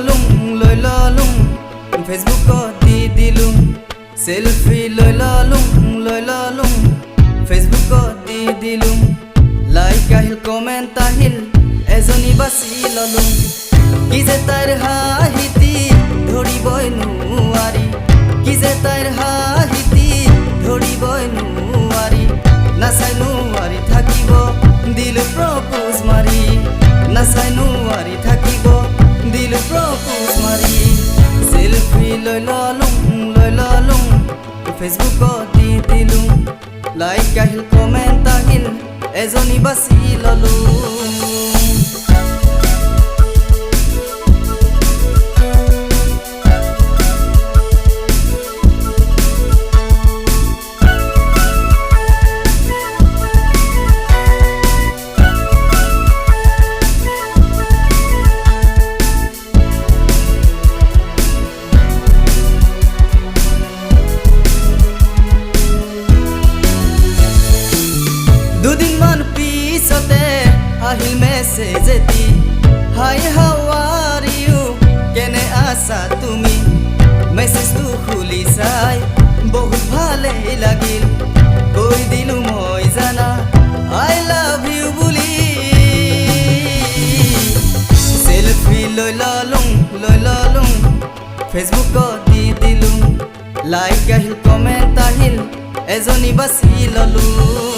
ললুং ফেসবুকত দি দিলুং selfie ললুং ফেসবুকত দি দিলুং like আহিল comment আহিল এজনী বাছি ললুং কি যে তাইৰ হাঁহিতি ধৰিবই নোৱাৰি কি যে তাইৰ হাঁহিতি ধৰিবই নোৱাৰি নাচাই নোৱাৰি থাকিব দিল প্ৰপোজ মাৰি নাচাই নোৱাৰি থাকিব দিল প্ৰপোজ মাৰি সেলফি ললুং ফেসবুকত দি দিলুং লাইক আহিল কমেন্ট আহিল এজনী বাছি ললুং দুদিনমান পিছতে আহিল মেছেজ এটি হাই হাউ আর ইউ কেনে আছা তুমি মেছেজটো খুলি চাই বহুত ভালেই লাগিল কৈ দিলো মই জানা আই লাভ ইউ বুলি সেলফি ললুং ফেসবুকত দি দিলুং লাইক আহিল কমেন্ট আহিল এজনী বাছি ললুং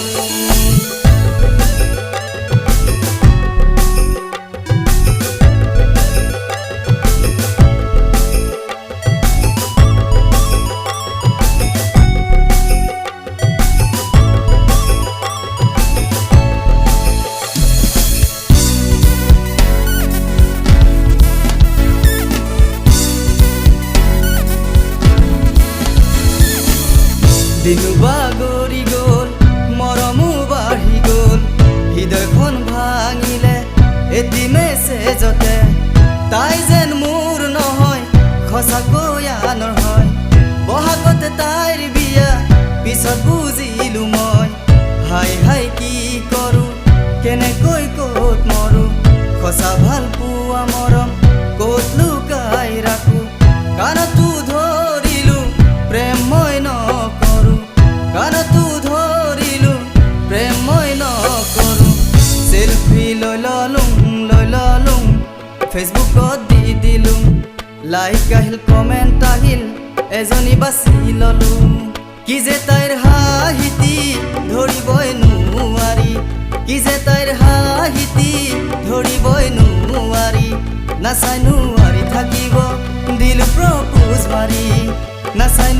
দিনু বাগৰি গ'ল মৰমো বাঢ়ি গ'ল হৃদয়খন ভাঙিলে এটি মেছেজতে তাই যেন মোৰ নহয় সঁচাকৈ আনৰ হয় বহাগতে তাইৰ বিয়া পিছত বুজিলো মই হাই হাই কি কৰো কেনেকৈ ক'ত মৰো সঁচা ভাল পোৱা মৰম ক'ত লুকাই ৰাখো কাণতো ধৰিলো প্ৰেম মই নকৰো কাণতো ধৰিলো প্ৰেম মই নকৰো সেলফি ললুং ফেসবুকত দি দিলুং লাইক আহিল কমেন্ট আহিল এজনী বাছি ললুং কি যে তাইৰ হাঁহিতি ধৰিবই নোৱাৰি কি যে তাইৰ হাঁহিতি ধৰিবই নোৱাৰি নাচাই নোৱাৰি থাকিব দিল প্ৰপোজ মাৰি নাচাই